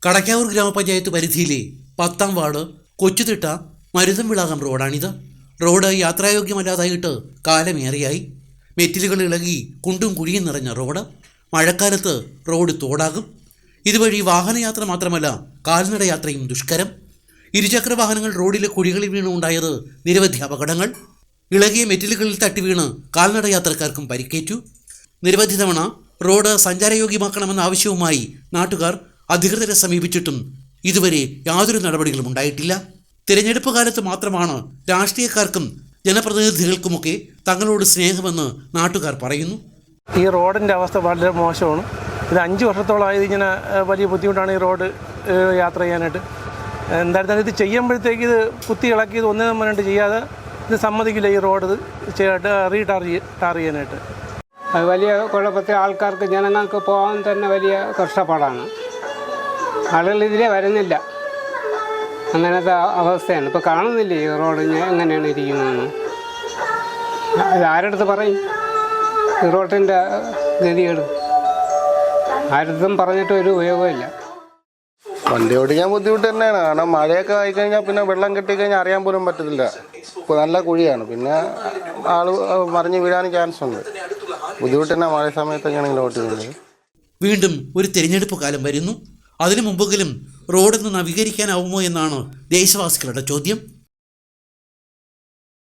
കടക്കാവൂർ ഗ്രാമപഞ്ചായത്ത് പരിധിയിലെ 10ാം ward കൊച്ചുതിട്ട മരുതംവിളാകം റോഡാണിത്. Road യാത്രായോഗ്യമല്ലാതായിട്ട് കാലമേറെയായി. മെറ്റിലുകൾ ഇളകി കുണ്ടും കുഴിയും നിറഞ്ഞ റോഡ്. മഴക്കാലത്ത് റോഡ് തോടാകും. ഇതുവഴി വാഹനയാത്ര മാത്രമല്ല, കാൽനട യാത്രയും ദുഷ്കരം. ഇരുചക്ര വാഹനങ്ങൾ റോഡിലെ കുഴികളിൽ വീണുണ്ടായത് നിരവധി അപകടങ്ങൾ. ഇളകിയ മെറ്റിലുകളിൽ തട്ടി വീണ് കാൽനട യാത്രക്കാർക്കും പരിക്കേറ്റു. നിരവധി തവണ റോഡ് സഞ്ചാരയോഗ്യമാക്കണമെന്ന ആവശ്യവുമായി നാട്ടുകാർ അധികൃതരെ സമീപിച്ചിട്ടും ഇതുവരെ യാതൊരു നടപടികളും ഉണ്ടായിട്ടില്ല. തിരഞ്ഞെടുപ്പ് കാലത്ത് മാത്രമാണ് രാഷ്ട്രീയക്കാർക്കും ജനപ്രതിനിധികൾക്കുമൊക്കെ തങ്ങളോട് സ്നേഹമെന്ന് നാട്ടുകാർ പറയുന്നു. ഈ റോഡിൻ്റെ അവസ്ഥ വളരെ മോശമാണ്. ഇത് 5 വർഷത്തോളമായി ഇങ്ങനെ വലിയ ബുദ്ധിമുട്ടാണ് ഈ റോഡ് യാത്ര ചെയ്യാനായിട്ട്. എന്തായിരുന്നാലും ഇത് ചെയ്യുമ്പോഴത്തേക്ക് ഇത് കുത്തി ഇളക്കി ഇത് ഒന്നിനും മുന്നോട്ട് ചെയ്യാതെ ഇത് സമ്മതിക്കില്ല ഈ റോഡ് ടാർ ചെയ്യാനായിട്ട്. അത് വലിയ കുഴപ്പത്തിൽ ആൾക്കാർക്ക് ജനങ്ങൾക്ക് പോകാൻ തന്നെ വലിയ കഷ്ടപ്പാടാണ്. ആളുകൾ ഇതിലേ വരുന്നില്ല. അങ്ങനത്തെ അവസ്ഥയാണ്. ഇപ്പോൾ കാണുന്നില്ലേ ഈ റോഡ് എങ്ങനെയാണ് ഇരിക്കുന്നതെന്ന്. അത് ആരടുത്ത് പറയും ഈ റോഡിൻ്റെ ഗതികേട്? ആരടുത്തും പറഞ്ഞിട്ട് ഒരു ഉപയോഗമില്ല. വണ്ടി ഓടിക്കാൻ ബുദ്ധിമുട്ട് തന്നെയാണ്. കാരണം മഴയൊക്കെ ആയിക്കഴിഞ്ഞാൽ പിന്നെ വെള്ളം കെട്ടിക്കഴിഞ്ഞാൽ അറിയാൻ പോലും പറ്റത്തില്ല. ഇപ്പോൾ നല്ല കുഴിയാണ്, പിന്നെ ആൾ മറിഞ്ഞ് വീഴാനും ചാൻസ് ഉണ്ട്. ബുദ്ധിമുട്ട് തന്നെ മഴ സമയത്തൊക്കെയാണെങ്കിൽ ഓട്ടിക്കുന്നത്. വീണ്ടും ഒരു തിരഞ്ഞെടുപ്പ് കാലം വരുന്നു. അതിനു മുമ്പെങ്കിലും റോഡൊന്ന് നവീകരിക്കാനാവുമോ എന്നാണ് ദേശവാസികളുടെ ചോദ്യം.